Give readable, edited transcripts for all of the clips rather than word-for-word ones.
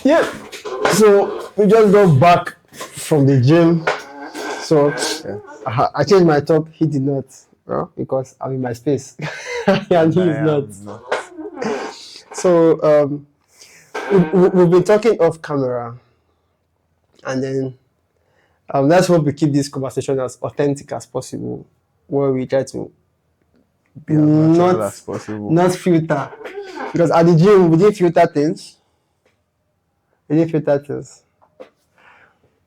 Yeah. So we just got back from the gym. So I changed my top. He did not, because I'm in my space, and he is not. So we've been talking off camera, and then let's hope we keep this conversation as authentic as possible, where we try to Be as natural as possible. not filter, because at the gym we didn't filter things. We didn't filter things.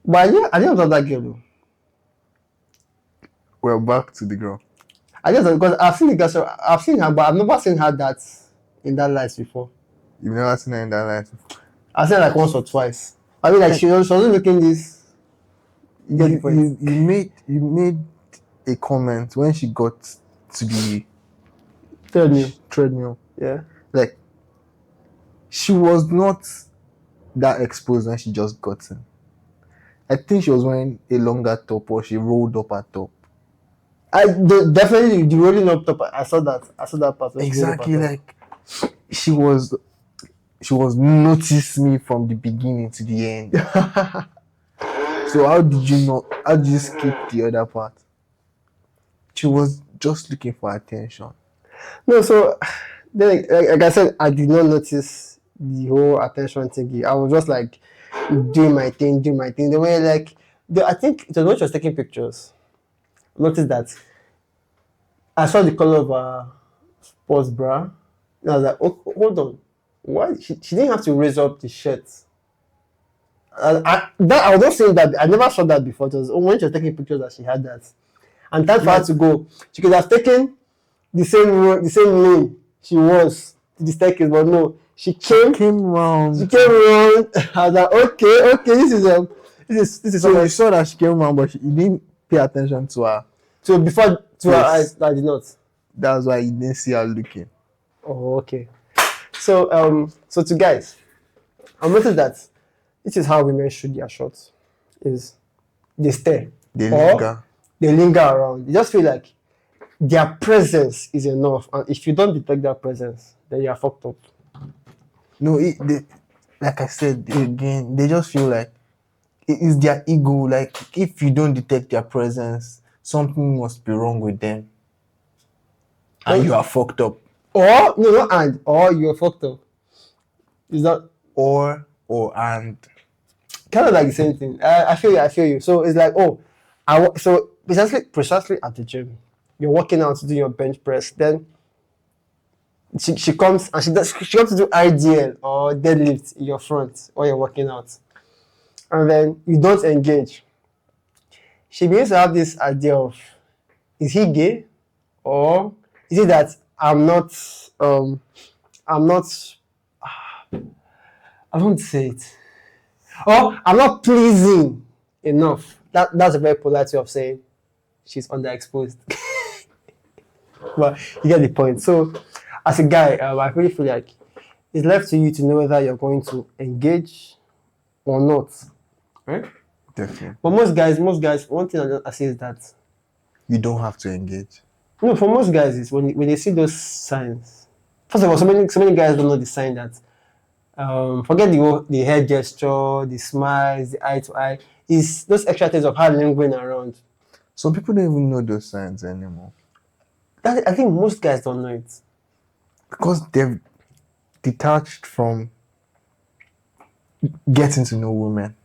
But I didn't observe that girl though. We're back to the girl. I just because I've seen the girl, so I've seen her, but I've never seen her that in that light before. You've never seen her in that light. I've seen her like once or twice. I mean, like she wasn't looking this. You get the point. You made a comment when she got to the treadmill. Yeah. Like she was not that exposed when she just got in. I think she was wearing a longer top, or she rolled up her top. Definitely the rolling up top. I saw that part. Exactly, like she was notice me from the beginning to the end. So how did you skip the other part? She was just looking for attention. No, so then, like I said, I did not notice the whole attention thingy. I was just like doing my thing. The way like I think it was when she was taking pictures. Notice that I saw the color of her sports bra. And I was like, oh, hold on, why she didn't have to raise up the shirt. I was not saying that. I never saw that before. It was when she was taking pictures that she had that. And time for her to go, she could have taken the same lane she was to the staircase, but no, she came round. I was like, okay, this is. So you saw that she came round, but you didn't pay attention to her. So before to her eyes, I did not. That's why you didn't see her looking. Oh, okay. So to guys, I noticed that this is how women shoot their shots: is they stare, They linger. They linger around. You just feel like their presence is enough, and if you don't detect that presence, then you are fucked up. No, like I said again, they just feel like it is their ego. Like if you don't detect their presence, something must be wrong with them, and you are fucked up. Or you're fucked up. Is that or and kind of like the same thing? I feel you. So it's like, so precisely at the gym, you're working out to do your bench press. Then she comes and she comes to do IDL or deadlift in your front while you're working out, and then you don't engage. She begins to have this idea of, is he gay, or is it that I'm not I don't say it. Or I'm not pleasing enough. That's a very polite way of saying she's underexposed. But you get the point. So as a guy, I really feel like it's left to you to know whether you're going to engage or not. Right? Definitely. But most guys, one thing I say is that you don't have to engage. No, for most guys, is when they see those signs. First of all, so many guys don't know the sign that forget the head gesture, the smiles, the eye to eye. Is those extra things of her lingering around. Some people don't even know those signs anymore. I think most guys don't know it. Because they've detached from getting to know women.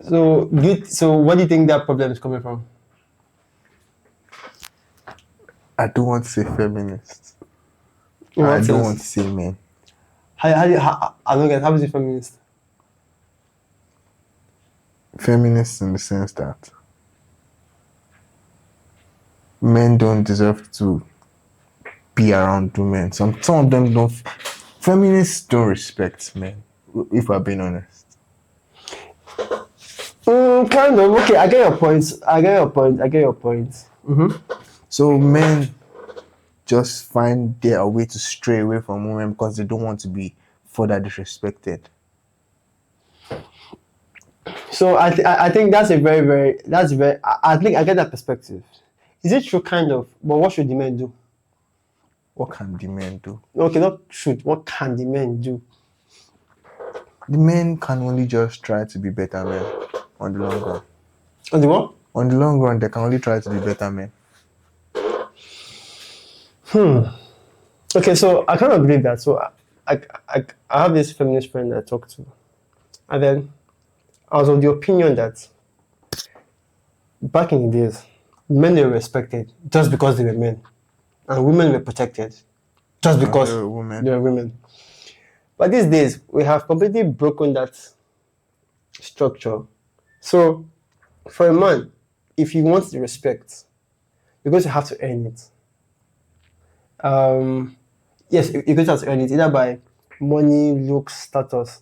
So what do you think that problem is coming from? I don't want to say feminists. I don't want to say men. I don't get how is it feminist? Feminists in the sense that men don't deserve to be around women. Some of them don't. Feminists don't respect men, if we're being honest. Kind of. Okay, I get your point. Mm-hmm. So men just find their way to stray away from women because they don't want to be further disrespected. So I think that's I think I get that perspective. Is it true? Kind of. But what should the men do? What can the men do? Okay, not should. What can the men do? The men can only just try to be better men on the long run. On the what? On the long run, they can only try to be better men. Okay, so I kind of agree with that. So I have this feminist friend that I talk to, and then I was of the opinion that back in the days, men were respected just because they were men, and women were protected just because They were women. they were women. But these days, we have completely broken that structure. So, for a man, if he wants the respect, you're going to have to earn it. Yes, you're going to have to earn it either by money, looks, status,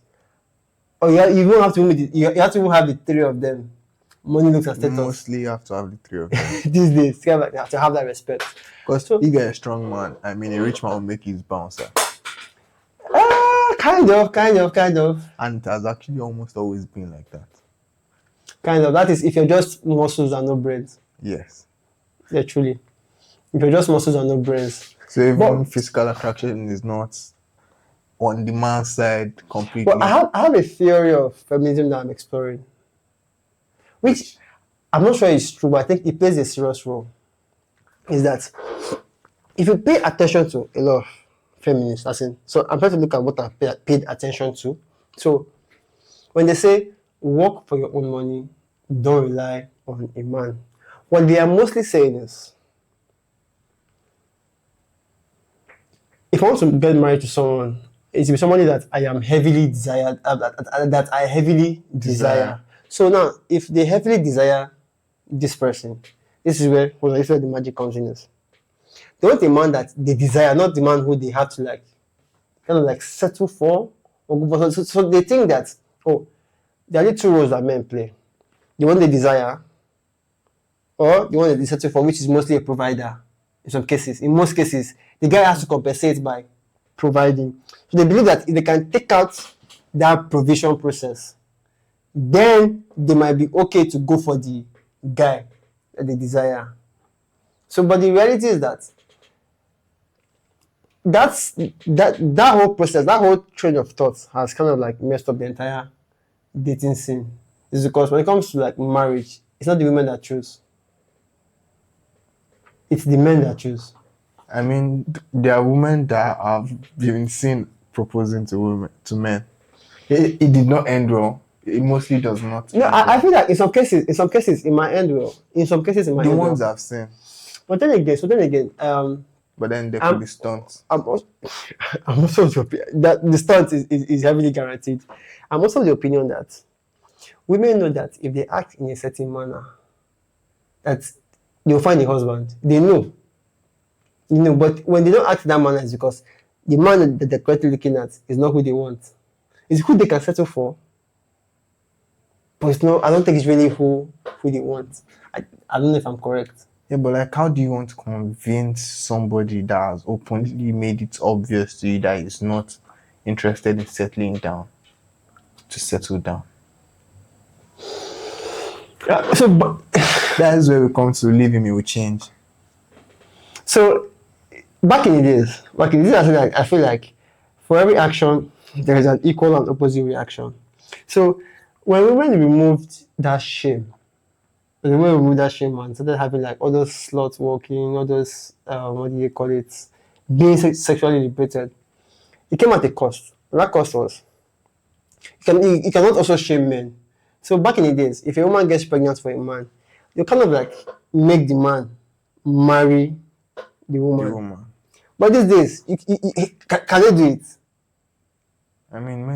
or you don't have to. You have to even have the three of them: money, looks, and status. Mostly you have to have the three of them. These days, you have to have that respect. Because So- you get a strong man, I mean, a rich man will make his bouncer. Kind of. And it has actually almost always been like that. Kind of. That is if you're just muscles and no brains. Yes. Yeah, truly. If you're just muscles and no brains. So even But- physical attraction is not on the man's side completely. But I have a theory of feminism that I'm exploring, which I'm not sure is true, but I think it plays a serious role. Is that if you pay attention to a lot of feminists, so I'm trying to look at what I've paid attention to. So when they say work for your own money, don't rely on a man, what they are mostly saying is, if I want to get married to someone, it will be somebody that I am heavily desired, that I heavily desire. So now, if they heavily desire this person, this is where the magic comes in. They want a man that they desire, not the man who they have to kind of settle for. So they think that, there are two roles that men play: the one they desire, or the one that they settle for, which is mostly a provider. In some cases, in most cases, the guy has to compensate by providing. So they believe that if they can take out that provision process, then they might be okay to go for the guy that they desire. So, but the reality is that that whole process, that whole train of thought has kind of messed up the entire dating scene. It's because when it comes to marriage, it's not the women that choose. It's the men that choose. I mean, there are women that have been seen proposing to men. It did not end well. It mostly does not. No, end I well. feel like in some cases it might end well. In some cases it might The end ones well. I've seen, But then again, but then there could be stunts. I'm also of the opinion that the stunt is heavily guaranteed. I'm also of the opinion that women know that if they act in a certain manner, that they'll find a husband. They know. But when they don't act in that manner, it's because the man that they're currently looking at is not who they want. It's who they can settle for. But it's not, I don't think it's really who they want. I don't know if I'm correct. Yeah, but how do you want to convince somebody that has openly made it obvious to you that he's not interested in settling down to settle down? But That is where we come to leave him, he will change. so back in the days, I feel like for every action there is an equal and opposite reaction. So when women removed that shame, and started having all those slut walking, all those what do you call it, being sexually liberated, it came at a cost. And that cost was you cannot also shame men. So back in the days, if a woman gets pregnant for a man, you kind of make the man marry the woman. The woman. But these days, can they do it? I mean,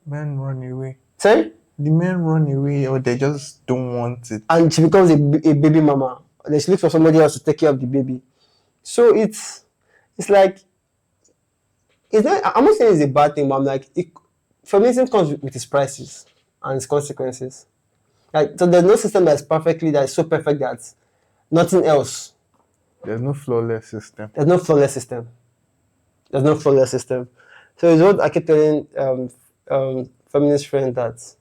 men run away. Sorry? The men run away, or they just don't want it. And she becomes a baby mama. And then she looks for somebody else to take care of the baby. So it's not, I'm not saying it's a bad thing, but I'm feminism comes with its prices and its consequences. So there's no system that's so perfect that nothing else. There's no flawless system. There's no flawless system. So it's what I keep telling feminist friends that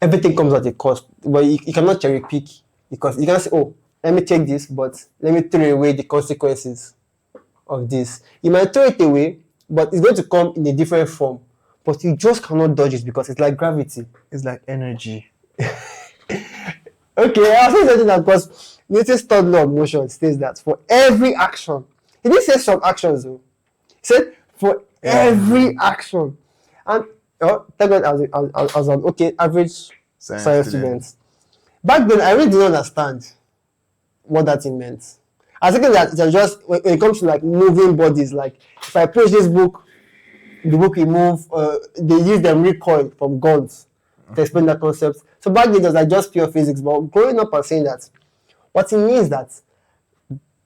everything comes at a cost. But you cannot cherry pick, because you can't say, let me take this, but let me throw away the consequences of this. You might throw it away, but it's going to come in a different form. But you just cannot dodge it because it's like gravity. It's like energy. Okay, I'll say something that because Newton's third law of motion states that for every action, he didn't say some actions though. He said for every action. And thank God I was an okay average science student. Back then, I really didn't understand what that thing meant. I was thinking that it's just when it comes to like moving bodies, like if I push this book, the book will move. They use them recoil from guns to explain that concept. So back then it was like just pure physics. But growing up and saying that, what it means that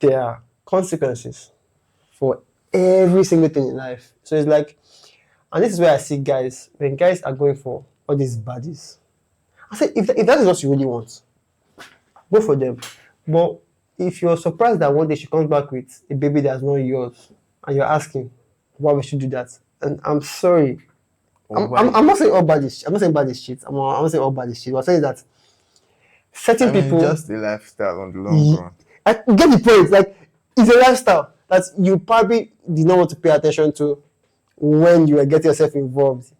there are consequences for every single thing in life. So it's like, and this is where I see guys, when guys are going for all these bodies, I say if that is what you really want, go for them. But if you're surprised that one day she comes back with a baby that's not yours, and you're asking why we should do that, and I'm sorry, I'm not saying all bodies. I'm not saying body shit. I'm not saying all body shit. I'm saying that certain people just the lifestyle on the long run. I get the point. Like it's a lifestyle that you probably did not want to pay attention to when you were getting yourself involved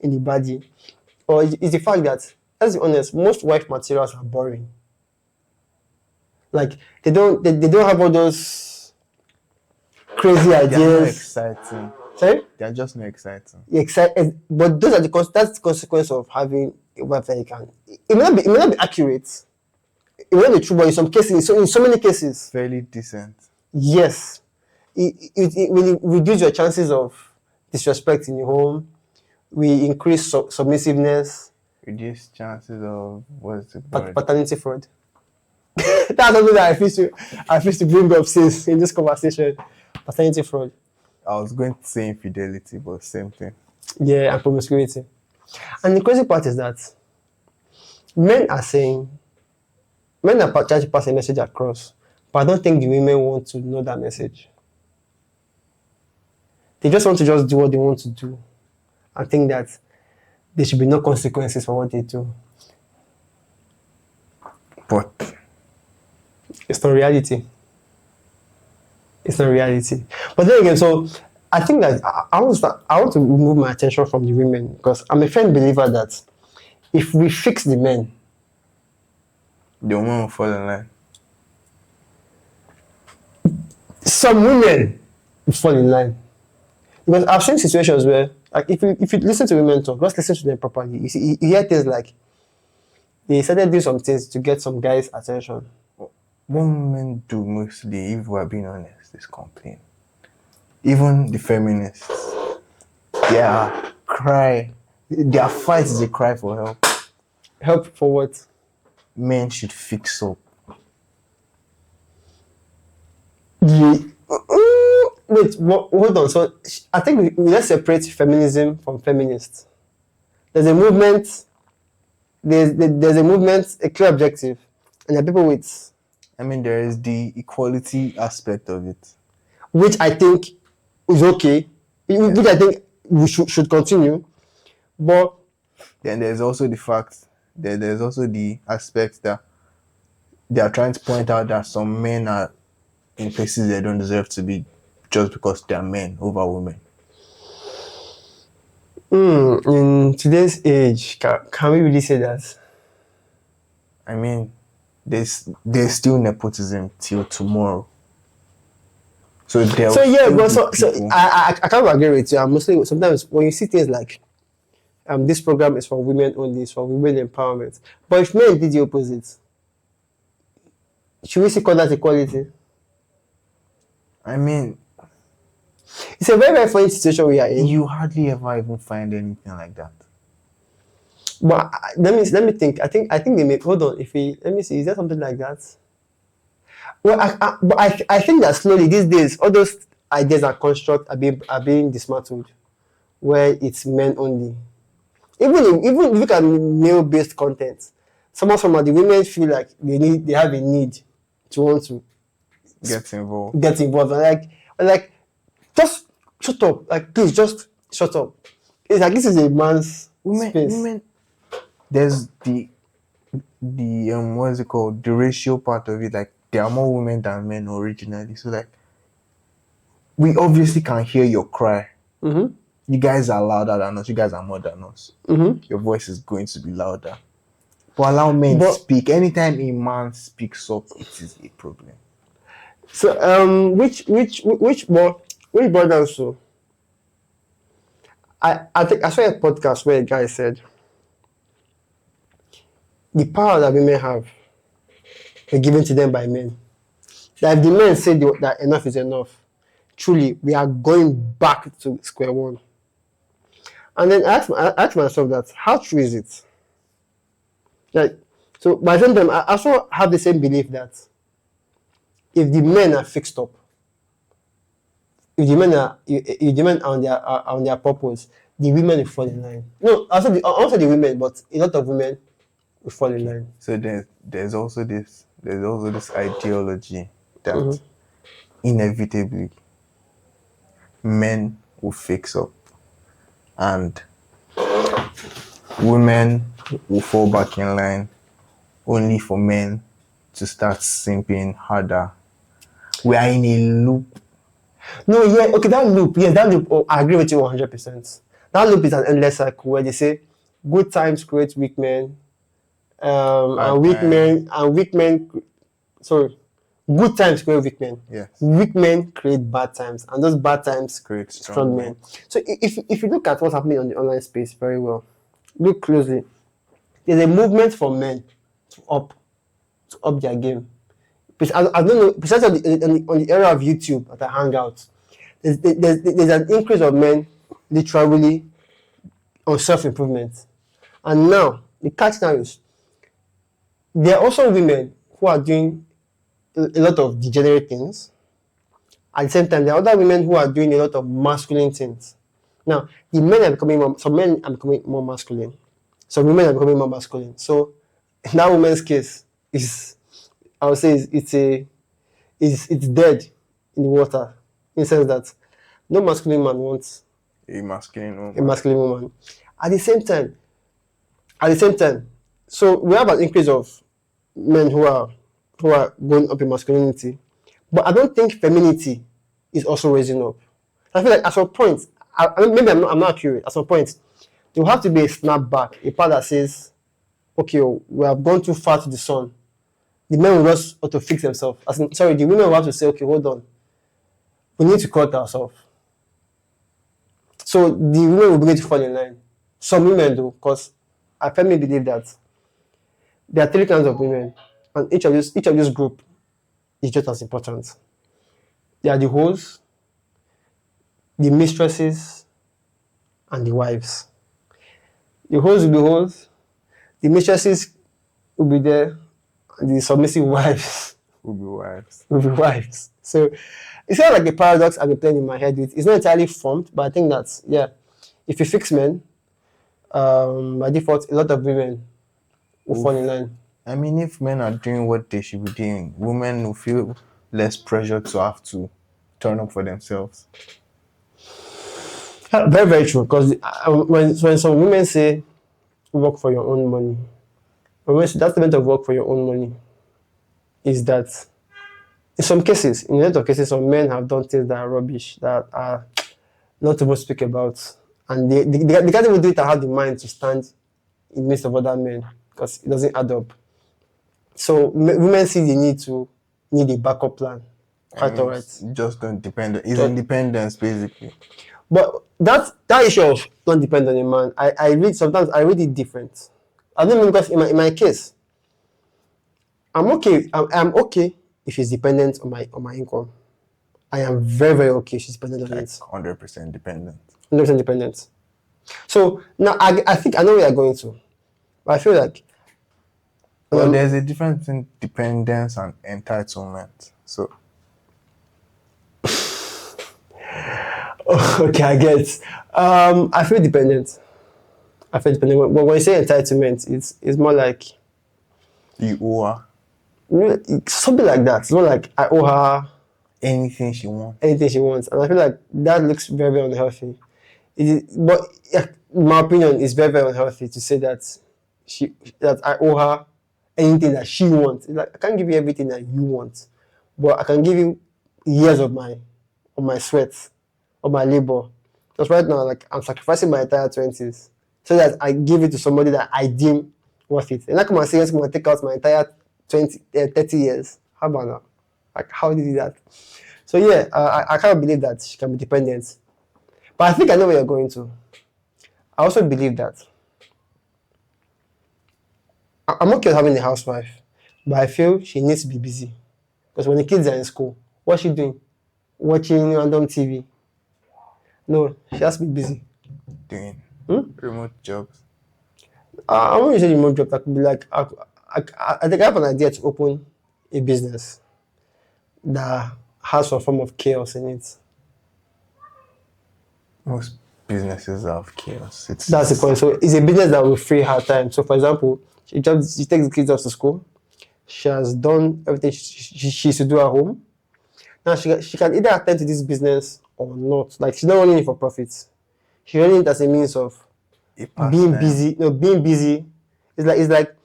in the body, or it's the fact that, let's be honest, most wife materials are boring. Like they don't have all those crazy They're not ideas. exciting. Sorry? They're just not exciting. But those are that's the consequence of having a wife that you can. It may not be accurate. It may not be true, but in some cases, in so many cases, Fairly decent. yes, it will reduce your chances of disrespect in the home. We increase submissiveness. Reduce chances of what's the word? Paternity fraud. That's something that I feel to bring up since in this conversation. Paternity fraud. I was going to say infidelity, but same thing. Yeah, and promiscuity. And the crazy part is that men are trying to pass a message across, but I don't think the women want to know that message. They just want to just do what they want to do and think that there should be no consequences for what they do. But it's not reality. It's not reality. But then again, so I think that I want to remove my attention from the women because I'm a firm believer that if we fix the men, the woman will fall in line. Some women will fall in line. Because I've seen situations where, like, if you listen to women talk, just listen to them properly. You see, you hear things like they started doing some things to get some guys' attention. What women do mostly, if we're being honest, is complain. Even the feminists, their fight is a cry for help. Help for what? Men should fix up. Yeah. Wait, hold on. So I think let's separate feminism from feminists. There's a movement. There's a movement, a clear objective, and there are people with. I mean, there is the equality aspect of it, which I think is okay. Which I think we should continue, but then there's also the fact that there's also the aspect that they are trying to point out that some men are in places they don't deserve to be just because they are men over women. In today's age, can we really say that? I mean, there's still nepotism till tomorrow. So yeah, but so I can't agree with you. I'm mostly sometimes when you see things like this program is for women only, it's for women empowerment. But if men did the opposite, should we still call that equality? I mean, it's a very, very funny situation we are in. You hardly ever even find anything like that. But let me think. I think they may hold on. Let me see. Is there something like that? Well, I think that slowly these days all those ideas and constructs are being dismantled, where it's men only. Even if you look at male-based content, some of the women feel like they have a need to want to get involved. Like just shut up. Like please just shut up. It's like this is a man's space. Women, there's the what is it called? The ratio part of it. Like there are more women than men originally. So like we obviously can hear your cry Mm-hmm. You guys are louder than us. You guys are more than us. Mm-hmm. Your voice is going to be louder. But allow men But speak. Anytime a man speaks up, it is a problem. so which boiled down to I think I saw a podcast where a guy said the power that women have were given to them by men. That if the men say that enough is enough, truly we are going back to square one. And then I asked myself that how true is it? Like so by the same time I also have the same belief that if the men are fixed up, if the men are on their purpose, the women will fall in line. No, also the women, but a lot of women will fall in line. So there's also this ideology that inevitably men will fix up and women will fall back in line only for men to start simping harder. We are in a loop. No, yeah, okay, that loop, yes, that loop. Oh, I agree with you 100%. That loop is an endless cycle where they say good times create weak men, Bad times. and weak men. Sorry, good times create weak men. Yes. Weak men create bad times, and those bad times Create strong men. So if you look at what's happening on the online space very well, look closely. There's a movement for men to up their game. I don't know, precisely on the era of YouTube that I hang out, there's an increase of men literally on self-improvement. And now, the catch now is, there are also women who are doing a lot of degenerate things. At the same time, there are other women who are doing a lot of masculine things. Now, the men are becoming more, some men are becoming more masculine. Some women are becoming more masculine. So, in that woman's case, I would say it's dead in the water, in the sense that no masculine man wants A masculine a woman. masculine woman. At the same time, so we have an increase of men who are going up in masculinity, but I don't think femininity is also raising up. I feel like at some point, maybe I'm not accurate. At some point, there will have to be a snapback, a part that says, "Okay, we have gone too far to the sun." The men will just auto fix themselves. Sorry, the women will have to say, "Okay, hold on, we need to cut ourselves." So the women will begin to fall in line. Some women do, because I firmly believe that there are three kinds of women, and each of this group is just as important. They are the hoes, the mistresses, and the wives. The hoes will be hoes, the mistresses will be there, and the submissive wives Will be wives. will be wives. So it's kind of like a paradox I've been playing in my head with. It's not entirely formed, but I think that, yeah, if you fix men, by default, a lot of women will fall in line. I mean, if men are doing what they should be doing, women will feel less pressure to have to turn up for themselves. Very, very true. Because when some women say, work for your own money, that statement of work for your own money is that in a lot of cases, some men have done things that are rubbish, that are not supposed to speak about. And they can't even do it and have the mind to stand in the midst of other men, because it doesn't add up. So women see the need a backup plan. Quite And alright. just don't depend. It's independence, basically. But that issue of don't depend on a man, I read it different. I don't know, because in my case, I'm okay if he's dependent on my income. I am very, very okay if she's dependent on Like it. 100% dependent. 100% dependent. So now I think I know where you're going to, but I feel like Well, there's a difference between dependence and entitlement. So okay, I get. I feel dependent. But when you say entitlement, it's more like you owe her something like that. It's not like I owe her anything she wants. anything she wants, and I feel like that looks very, very unhealthy. But yeah, in my opinion, it's very, very unhealthy to say that I owe her anything that she wants. It's like, I can't give you everything that you want, but I can give you years of my sweat, of my labor, Because right now, like I'm sacrificing my entire 20s so that I give it to somebody that I deem worth it. And I come and say, yes, I'm going to take out my entire 30 years. How about that? Like, how did you do that? So yeah, I can't believe that she can be dependent. But I think I know where you're going to. I also believe that I'm okay with having a housewife, but I feel she needs to be busy. Because when the kids are in school, what's she doing? Watching random TV. No, she has to be busy. Doing Hmm? remote jobs. I want to say remote job that could be like, I think I have an idea to open a business that has some form of chaos in it. Most businesses have chaos. That's the point. So it's a business that will free her time. So for example, she takes the kids off to school. She has done everything she should do at home. Now she can either attend to this business or not. Like she's not running it for profits. She's running it as a means of a being pastime. busy. No, being busy. It's like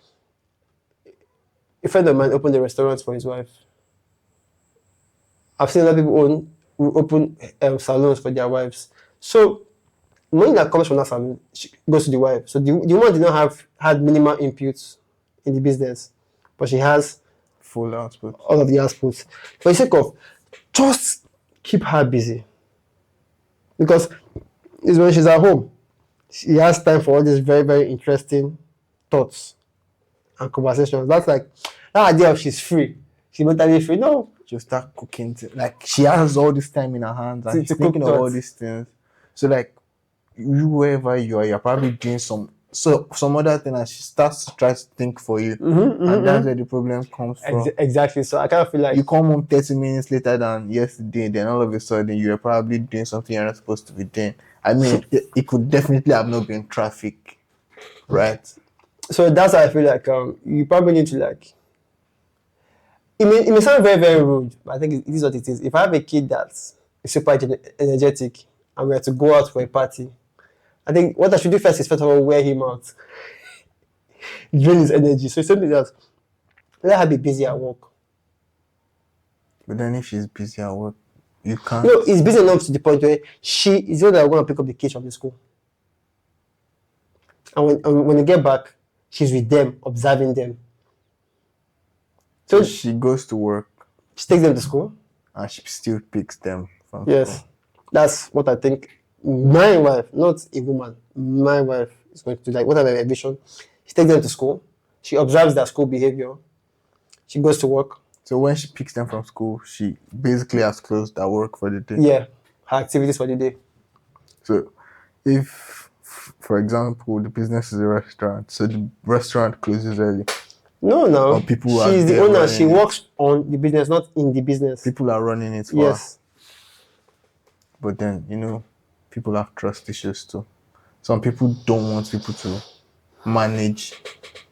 a friend of mine opened a restaurant for his wife. I've seen other people open salons for their wives. So money that comes from that salon goes to the wife. So the woman did not have had minimal inputs in the business, but she has Full output. all of the outputs. For the sake of just keep her busy, because it's when she's at home she has time for all these very very interesting thoughts and conversations. That's like that idea of she's free, she's mentally free. No, She'll start cooking. Like she has all this time in her hands and To she's cook thinking of all thoughts. these things. So like you wherever you are, you're probably doing some other thing and she starts to try to think for you. And that's where the problem comes from. Exactly. So I kind of feel like You come home 30 minutes later than yesterday, then all of a sudden you're probably doing something you're not supposed to be doing. I mean, it could definitely have not been traffic, right? so that's how I feel like you probably need to like. It may sound very very rude, but I think it is what it is. If I have a kid that's super energetic and we are to go out for a party, I think what I should do first is first of all wear him out, drain his energy. So it's something that let her be busy at work. But then if she's busy at work, you can't. No, it's busy enough to the point where she is the one that going to pick up the kids from the school. And when they get back, she's with them, observing them. So So she goes to work she takes them to school. and she still picks them from Yes, school. that's what I think. My wife, not a woman, my wife is going to do. Like, what I have a vision. She takes them to school. She observes their school behavior. She goes to work. So when she picks them from school, she basically has closed her work for the day. Yeah, her activities for the day. So if, for example, the business is a restaurant, so the restaurant closes early. No. Or people are She's the there owner. running She it. works on the business, not in the business. People are running it for her. Yes. But then, people have trust issues too. Some people don't want people to manage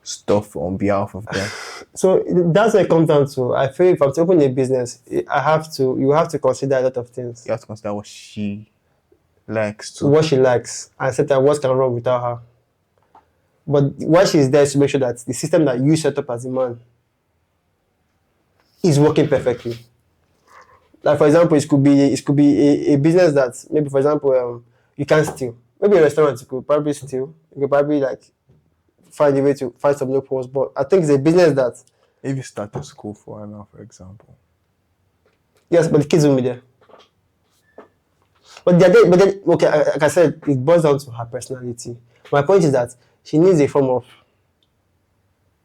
stuff on behalf of them. So that's what it comes down to. I feel if I'm to open a business, you have to consider a lot of things. You have to consider what she likes to. What she likes and set up what can run without her. But why she's there is to make sure that the system that you set up as a man is working perfectly. Like for example, it could be a business that maybe for example you can't steal. Maybe a restaurant you could probably steal. You could probably like find a way to find some loopholes. But I think it's a business that If you start a school for her now, for example. yes, but the kids won't be there. But then okay, like I said, it boils down to her personality. My point is that she needs a form of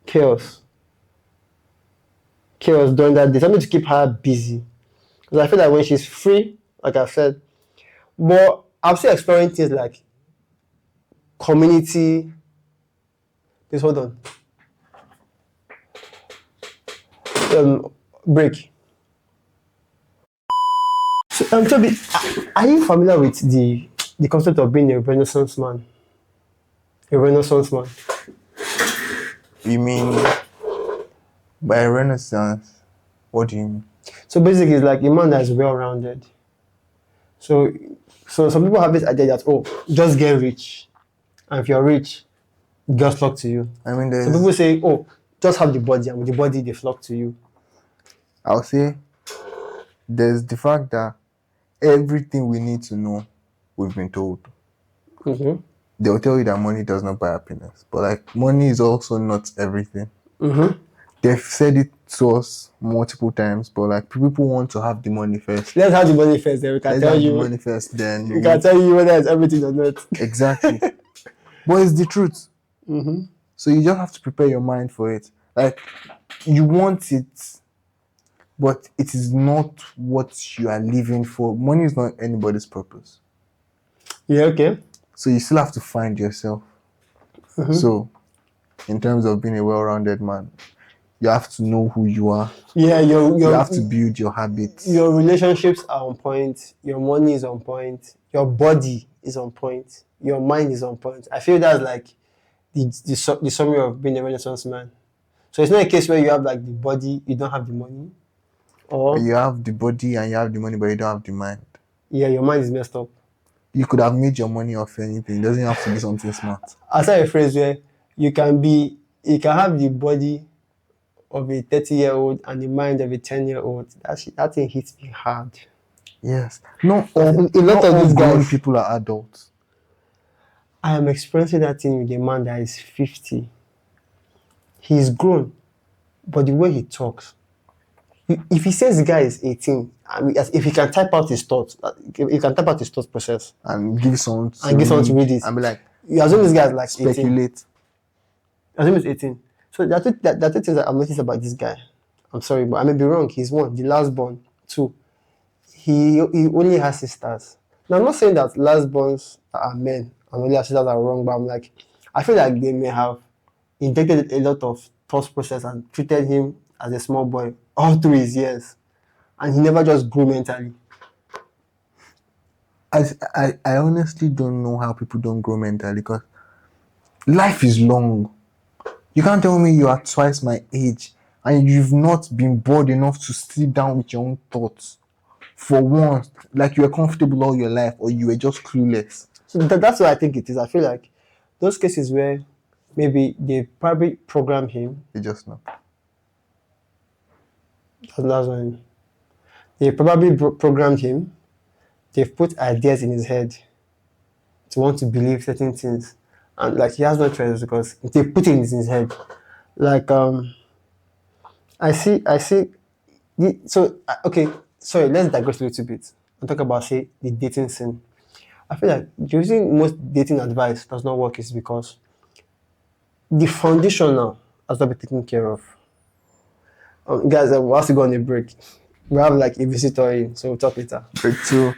chaos during that day, something to keep her busy. Because I feel like when she's free, like I said, but I'm still exploring things like community. Please hold on. Break. So, Toby, are you familiar with the concept of being a Renaissance man? A Renaissance man. You mean by Renaissance? What do you mean? So basically, it's like a man that is well-rounded. So some people have this idea that just get rich, and if you're rich, girls flock to you. I mean, Some people say, just have the body, and with the body they flock to you. I'll say there's the fact that everything we need to know we've been told. Mm-hmm. They'll tell you that money does not buy happiness, but like money is also not everything. Mm-hmm. They've said it to us multiple times, but like people want to have the money first. Let's have the money first, then we can Let's tell have the you. money first, then We can tell you whether it's everything or not. exactly. But it's the truth. Mm-hmm. So you just have to prepare your mind for it. Like you want it, but it is not what you are living for. Money is not anybody's purpose. Yeah, okay. So you still have to find yourself. Mm-hmm. So in terms of being a well-rounded man, you have to know who you are. Yeah, You have to build your habits. your relationships are on point, your money is on point, your body is on point, your mind is on point. I feel that's like the summary of being a Renaissance man. So it's not a case where you have like the body, you don't have the money, or You have the body and you have the money, but you don't have the mind. yeah, your mind is messed up. You could have made your money off anything. It doesn't have to be something smart. I saw a phrase where you can have the body of a 30-year-old and the mind of a 10-year-old. That thing hits me hard. Yes. Not all, A lot not of all these grown guys- people are adults. I am experiencing that thing with a man that is 50. He's grown, but the way he talks, if he says the guy is 18, I mean, if he can type out his thoughts, he can type out his thought process And give someone to and give someone to read it. and be like, You assume this guy is like 18. speculate. Assume he's 18. So there are two things that I've noticed about this guy. I'm sorry, but I may be wrong. He's one, the last born. Two, he only has sisters. Now, I'm not saying that last borns are men and only have sisters are wrong, but I'm like, I feel like they may have injected a lot of thought process and treated him as a small boy all through his years. And he never just grew mentally. I honestly don't know how people don't grow mentally, because life is long. You can't tell me you are twice my age and you've not been bored enough to sit down with your own thoughts for once, like you were comfortable all your life, or you were just clueless. So that's what I think it is. I feel like those cases where maybe they probably programmed him. You just know. That's when they probably programmed him. They've put ideas in his head to want to believe certain things, and like he has no choice because they put it in his head. Like I see. Okay, sorry. Let's digress a little bit and talk about say the dating scene. I feel like the reason most dating advice does not work is because the foundation now has not been taken care of. Guys, we'll have to go on a break. We have like a visitor in, so we'll talk later. Break two.